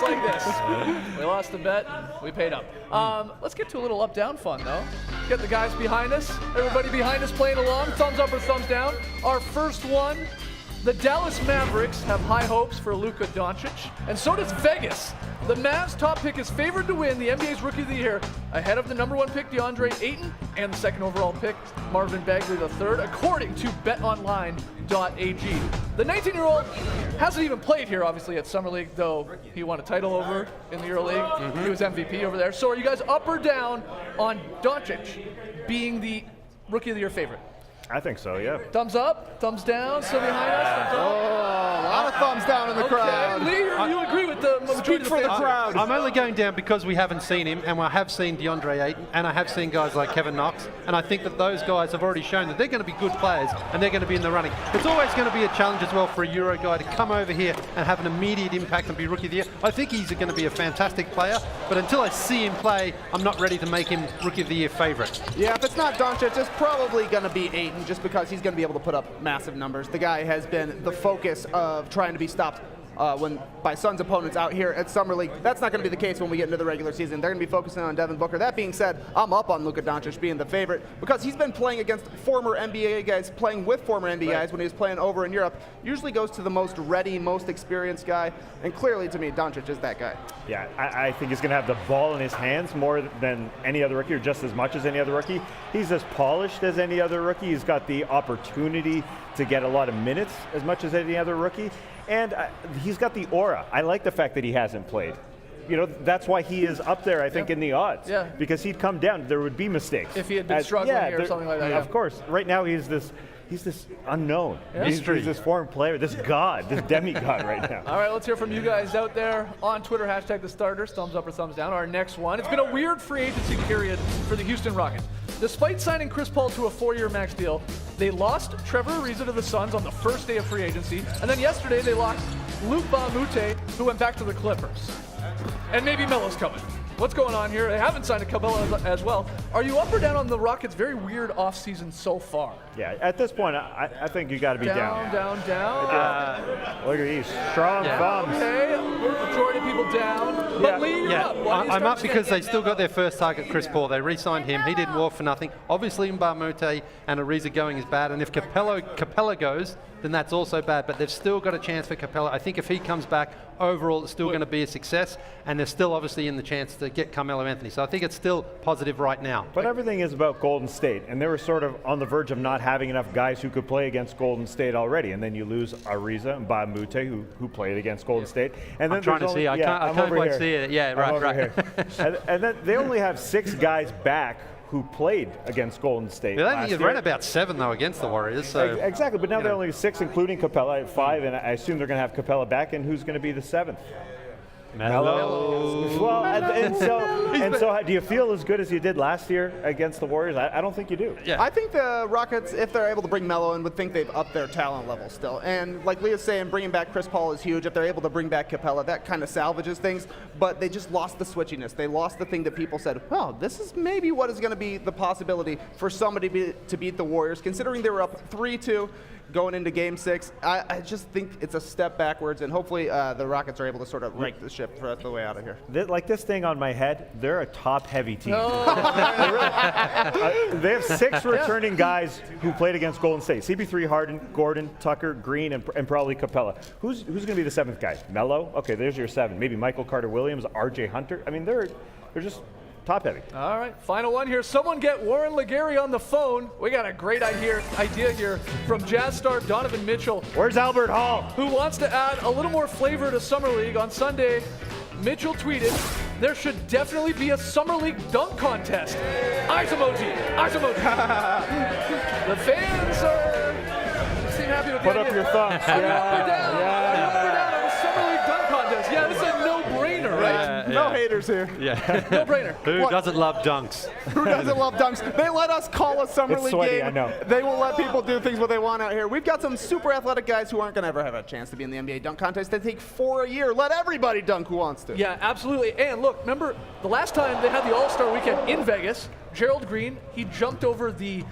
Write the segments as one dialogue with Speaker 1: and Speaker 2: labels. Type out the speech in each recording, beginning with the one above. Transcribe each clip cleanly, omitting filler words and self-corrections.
Speaker 1: like this. We lost the bet. We paid up. Let's get to a little up-down fun, though. Get the guys behind us. Everybody behind us playing along. Thumbs up or thumbs down. Our first one. The Dallas Mavericks have high hopes for Luka Doncic, and so does Vegas. The Mavs' top pick is favored to win the NBA's Rookie of the Year, ahead of the #1 pick DeAndre Ayton and the 2nd overall pick Marvin Bagley III, according to BetOnline.ag. The 19-year-old hasn't even played here, obviously, at Summer League, though he won a title over in the EuroLeague. He was MVP over there. So are you guys up or down on Doncic being the Rookie of the Year favorite?
Speaker 2: I think so, yeah.
Speaker 1: Thumbs up, thumbs down, still behind us. Thumbs up.
Speaker 3: A lot of thumbs down in the crowd.
Speaker 1: Lee, you agree with the
Speaker 3: Speak for the crowd.
Speaker 4: I'm only going down because we haven't seen him, and I have seen DeAndre Ayton, and I have seen guys like Kevin Knox, and I think that those guys have already shown that they're going to be good players, and they're going to be in the running. It's always going to be a challenge as well for a Euro guy to come over here and have an immediate impact and be Rookie of the Year. I think he's going to be a fantastic player, but until I see him play, I'm not ready to make him Rookie of the Year favorite.
Speaker 3: Yeah, if it's not Doncic, it's probably going to be Ayton, just because he's going to be able to put up massive numbers. The guy has been the focus of trying to be stopped by Suns opponents out here at Summer League. That's not going to be the case when we get into the regular season. They're going to be focusing on Devin Booker. That being said, I'm up on Luka Doncic being the favorite because he's been playing against former NBA guys, playing with former NBA guys when he was playing over in Europe. Usually goes to the most ready, most experienced guy, and clearly to me, Doncic is that guy.
Speaker 2: Yeah, I think he's going to have the ball in his hands more than any other rookie, or just as much as any other rookie. He's as polished as any other rookie. He's got the opportunity to get a lot of minutes as much as any other rookie. And he's got the aura. I like the fact that he hasn't played. You know, that's why he is up there, I think, in the odds.
Speaker 1: Yeah.
Speaker 2: Because he'd come down. There would be mistakes.
Speaker 1: If he had been struggling here or something like that.
Speaker 2: Of course. Right now, he's this unknown.
Speaker 1: Yeah.
Speaker 2: He's this foreign player, this god, this demigod right now.
Speaker 1: All right, let's hear from you guys out there on Twitter, #TheStarters, thumbs up or thumbs down. Our next one. It's been a weird free agency period for the Houston Rockets. Despite signing Chris Paul to a 4-year max deal, they lost Trevor Ariza to the Suns on the first day of free agency, and then yesterday they lost Luka Doncic, who went back to the Clippers. And maybe Melo's coming. What's going on here? They haven't signed a Capella as well. Are you up or down on the Rockets' very weird offseason so far?
Speaker 2: Yeah, at this point, I think you got to be down.
Speaker 1: Down.
Speaker 2: Look at these strong thumbs.
Speaker 1: Okay, majority of people down. But Lee, you're up.
Speaker 4: I'm up because they still got their first target, Chris Paul. They re-signed him. He didn't walk for nothing. Obviously, Mbamute and Ariza going is bad. And if Capella goes, then that's also bad. But they've still got a chance for Capella. I think if he comes back, overall, it's still going to be a success. And they're still obviously in the chance to get Carmelo Anthony. So I think it's still positive right now.
Speaker 2: But everything is about Golden State. And they were sort of on the verge of not having enough guys who could play against Golden State already. And then you lose Ariza and Mbamute, who played agaast Golden State. And then
Speaker 4: I'm trying to see. I can't quite see it. Yeah, right.
Speaker 2: And then they only have 6 guys back who played against Golden State.
Speaker 4: They've run about 7 though against the Warriors. So
Speaker 2: exactly, but now they're only 6, including Capella at 5, and I assume they're going to have Capella back. And who's going to be the 7th?
Speaker 4: Melo.
Speaker 2: Well, and so do you feel as good as you did last year against the Warriors? I don't think you do.
Speaker 4: Yeah.
Speaker 3: I think the Rockets, if they're able to bring Melo in, would think they've upped their talent level still. And like Leah's saying, bringing back Chris Paul is huge. If they're able to bring back Capella, that kind of salvages things. But they just lost the switchiness. They lost the thing that people said, well, this is maybe what is going to be the possibility for somebody to beat the Warriors, considering they were up 3-2. Going into Game 6, I just think it's a step backwards, and hopefully the Rockets are able to sort of right the ship for the way out of here.
Speaker 2: Like this thing on my head, they're a top-heavy team. They have 6 returning guys who played against Golden State: CP3, Harden, Gordon, Tucker, Green, and probably Capella. Who's going to be the 7th guy? Melo? Okay, there's your 7. Maybe Michael Carter-Williams, R.J. Hunter. I mean, they're just top-heavy.
Speaker 1: All right, final one here. Someone get Warren Legary on the phone. We got a great idea here from Jazz star Donovan Mitchell.
Speaker 2: Where's Albert Hall?
Speaker 1: Who wants to add a little more flavor to Summer League. On Sunday, Mitchell tweeted, there should definitely be a Summer League dunk contest. Eyes emoji. The fans seem happy with the
Speaker 2: Put up
Speaker 1: idea.
Speaker 2: your thumbs.
Speaker 1: Are you up or down? Are you up or down on the Summer League dunk contest? Yeah, this is a no-brainer, right?
Speaker 3: No haters here.
Speaker 4: Yeah.
Speaker 1: No-brainer.
Speaker 4: Who doesn't love dunks?
Speaker 3: Who doesn't love dunks? They let us call a Summer
Speaker 2: It's
Speaker 3: League
Speaker 2: sweaty,
Speaker 3: game.
Speaker 2: I know.
Speaker 3: They will let people do things what they want out here. We've got some super athletic guys who aren't going to ever have a chance to be in the NBA dunk contest. They take 4 a year. Let everybody dunk who wants to.
Speaker 1: Yeah, absolutely. And look, remember the last time they had the All-Star Weekend in Vegas, Gerald Green, he jumped over the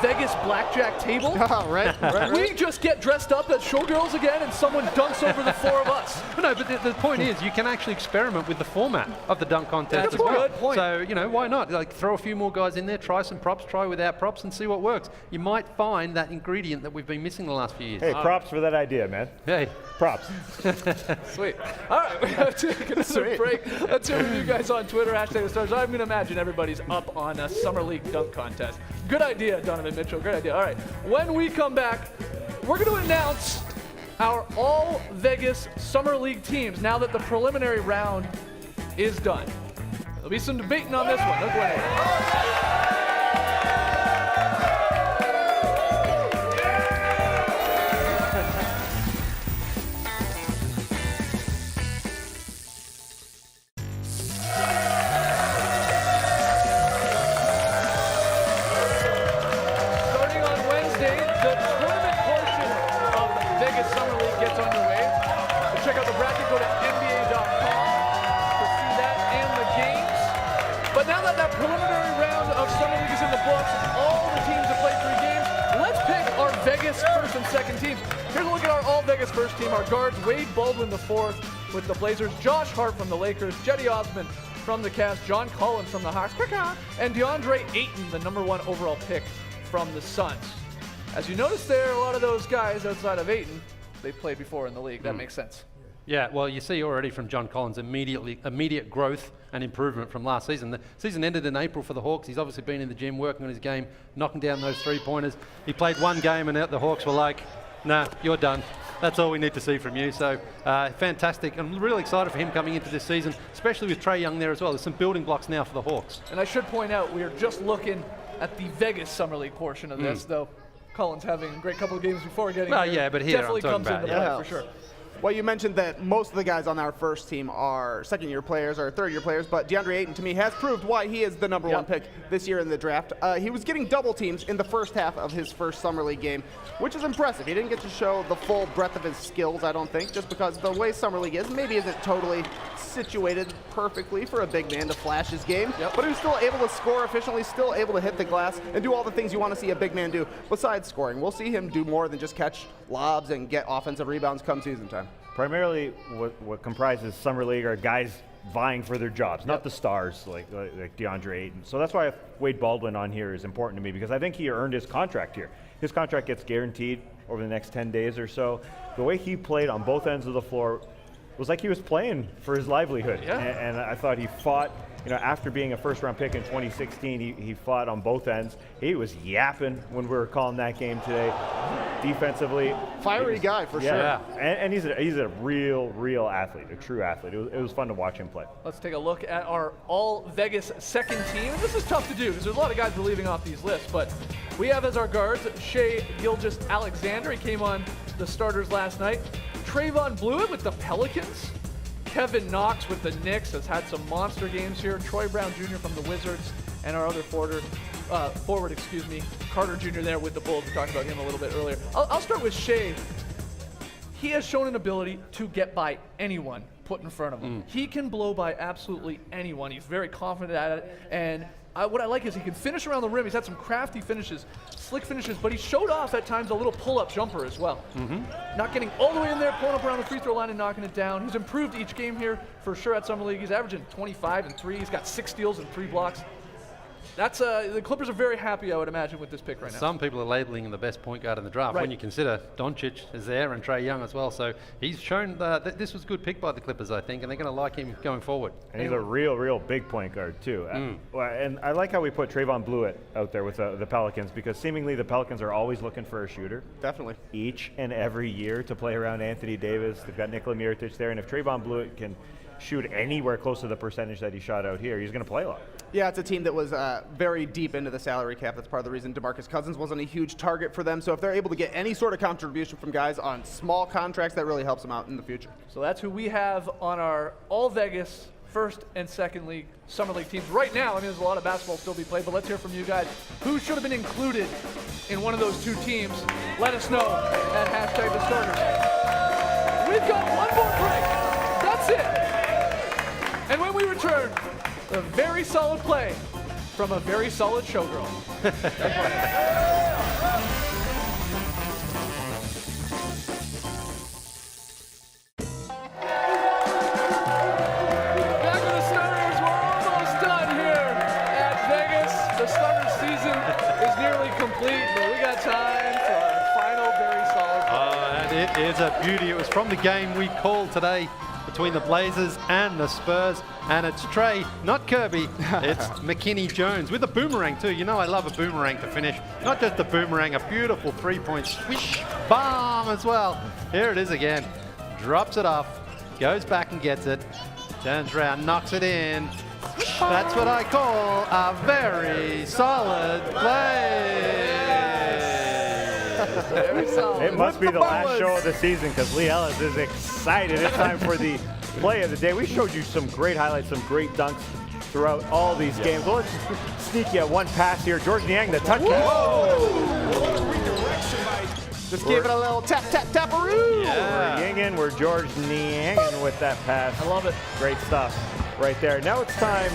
Speaker 1: Vegas blackjack table.
Speaker 3: right.
Speaker 1: We just get dressed up as showgirls again, and someone dunks over the 4 of us.
Speaker 4: No, but the point is, you can actually experiment with the format of the dunk contest
Speaker 1: That's
Speaker 4: as
Speaker 1: a
Speaker 4: well.
Speaker 1: good point.
Speaker 4: So, why not? Like, throw a few more guys in there, try some props, try without props, and see what works. You might find that ingredient that we've been missing the last few years.
Speaker 2: Hey, props for that idea, man.
Speaker 4: Hey.
Speaker 2: Props.
Speaker 1: Sweet. All right, we have to take another break. Let's hear from you guys on Twitter, #TheStars. I'm going to imagine everybody's up on a Summer League dunk contest. Good idea, Donovan Mitchell. Great idea. All right, when we come back, we're going to announce our all Vegas Summer League teams now that the preliminary round is done. There'll be some debating on this one. Don't go anywhere. Starting on Wednesday, the tournament portion of Vegas Summer League gets underway. To check out the bracket, go to NBA.com to see that and the games. But now that that preliminary round of Summer League is in the books, all the teams have played 3 games. Let's pick our Vegas first and second teams. Here's a look at our all Vegas first team. Our guards, Wade Baldwin IV with the Blazers, Josh Hart from the Lakers, Jetty Osman from the Cavs, John Collins from the Hawks, and DeAndre Ayton, the #1 overall pick from the Suns. As you notice there, a lot of those guys outside of Ayton, they've played before in the league. That makes sense.
Speaker 4: Yeah, well, you see already from John Collins immediate growth and improvement from last season. The season ended in April for the Hawks. He's obviously been in the gym working on his game, knocking down those 3-pointers. He played 1 game and the Hawks were like, nah, you're done. That's all we need to see from you. So fantastic. I'm really excited for him coming into this season, especially with Trae Young there as well. There's some building blocks now for the Hawks.
Speaker 1: And I should point out, we are just looking at the Vegas Summer League portion of this, though Collins having a great couple of games before getting
Speaker 4: Well,
Speaker 1: here.
Speaker 4: yeah, but here
Speaker 1: definitely
Speaker 4: I'm
Speaker 1: comes
Speaker 4: talking
Speaker 1: into
Speaker 4: about,
Speaker 1: play for sure.
Speaker 3: Well, you mentioned that most of the guys on our first team are second-year players or third-year players, but DeAndre Ayton, to me, has proved why he is the #1 pick this year in the draft. He was getting double teams in the first half of his first Summer League game, which is impressive. He didn't get to show the full breadth of his skills, I don't think, just because the way Summer League is maybe isn't totally situated perfectly for a big man to flash his game, but he was still able to score efficiently, still able to hit the glass, and do all the things you want to see a big man do besides scoring. We'll see him do more than just catch lobs and get offensive rebounds come season time.
Speaker 2: Primarily, what comprises Summer League are guys vying for their jobs, not the stars like DeAndre Ayton. So that's why Wade Baldwin on here is important to me, because I think he earned his contract here. His contract gets guaranteed over the next 10 days or so. The way he played on both ends of the floor was like he was playing for his livelihood. And I thought he fought, after being a first-round pick in 2016, he fought on both ends. He was yapping when we were calling that game today. Defensively,
Speaker 3: Fiery guy for sure.
Speaker 2: And he's a real athlete, a true athlete. It was fun to watch him play.
Speaker 1: Let's take a look at our all Vegas second team. And this is tough to do because there's a lot of guys we're leaving off these lists, but we have as our guards Shai Gilgeous-Alexander. He came on the starters last night. Trayvon Blewett with the Pelicans. Kevin Knox with the Knicks has had some monster games here. Troy Brown Jr. from the Wizards, and our other forward, Carter Jr. there with the Bulls. We talked about him a little bit earlier. I'll start with Shai. He has shown an ability to get by anyone put in front of him. He can blow by absolutely anyone. He's very confident at it, and what I like is he can finish around the rim. He's had some crafty finishes, slick finishes, but he showed off at times a little pull-up jumper as well. Not getting all the way in there, pulling up around the free throw line and knocking it down. He's improved each game here for sure at Summer League. He's averaging 25 and 3. He's got 6 steals and 3 blocks. That's the Clippers are very happy, I would imagine, with this pick right now.
Speaker 4: Some people are labeling him the best point guard in the draft when you consider Doncic is there and Trae Young as well. So he's shown that this was a good pick by the Clippers, I think, and they're going to like him going forward.
Speaker 2: And he's a real big point guard, too. And I like how we put Trayvon Blewett out there with the Pelicans, because seemingly the Pelicans are always looking for a shooter.
Speaker 3: Definitely.
Speaker 2: Each and every year to play around Anthony Davis. They've got Nikola Mirotic there, and if Trayvon Blewett can shoot anywhere close to the percentage that he shot out here, he's going to play a lot.
Speaker 3: Yeah, it's a team that was very deep into the salary cap. That's part of the reason DeMarcus Cousins wasn't a huge target for them. So if they're able to get any sort of contribution from guys on small contracts, that really helps them out in the future.
Speaker 1: So that's who we have on our all Vegas first and second league Summer League teams. Right now, there's a lot of basketball still be played, but let's hear from you guys. Who should have been included in one of those 2 teams? Let us know at #TheStarters. We've got one more break. That's it. And when we return, a very solid play from a very solid showgirl.
Speaker 4: a beauty. It was from the game we called today between the Blazers and the Spurs. And it's Trey, not Kirby. It's McKinney Jones with a boomerang too. You know I love a boomerang to finish. Not just a boomerang, a beautiful three-point swish bomb as well. Here it is again. Drops it off, goes back and gets it, turns around, knocks it in. That's what I call a very solid play.
Speaker 1: Very solid.
Speaker 2: It must be the last show of the season because Lee Ellis is excited. It's time for the play of the day. We showed you some great highlights, some great dunks throughout all these games. Well, let's sneak you one pass here. George Niang, the touchdown.
Speaker 3: Just give it a little tap, tap, taparoo.
Speaker 2: We're yinging, we're George Nianging with that pass.
Speaker 1: I love it.
Speaker 2: Great stuff right there. Now it's time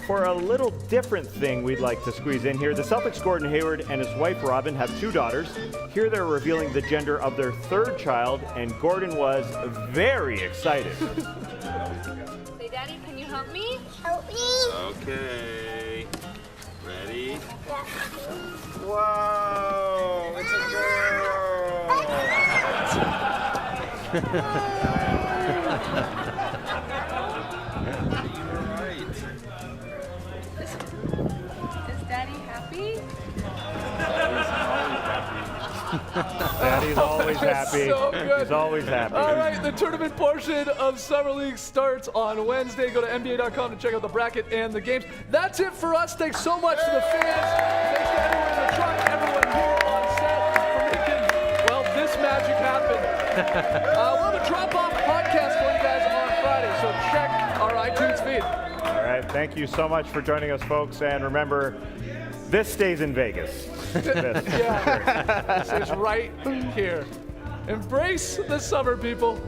Speaker 2: for a little different thing we'd like to squeeze in here. The Celtics' Gordon Hayward and his wife Robin have 2 daughters. Here they're revealing the gender of their 3rd child, and Gordon was very excited.
Speaker 5: Say, Daddy, can you help me?
Speaker 6: Help me.
Speaker 7: Okay. Ready?
Speaker 6: Yeah.
Speaker 7: Whoa! It's a girl!
Speaker 5: Is Daddy happy?
Speaker 2: Daddy's always happy.
Speaker 1: So good.
Speaker 2: He's always happy.
Speaker 1: All right, the tournament portion of Summer League starts on Wednesday. Go to NBA.com to check out the bracket and the games. That's it for us. Thanks so much to the fans. Thanks to everyone in the truck, everyone here on set for making, well, this magic happen. We'll have a drop-off podcast for you guys on Friday, so check our iTunes feed.
Speaker 2: All right, thank you so much for joining us, folks. And remember, this stays in Vegas.
Speaker 1: Yeah, it's right here. Embrace the summer, people.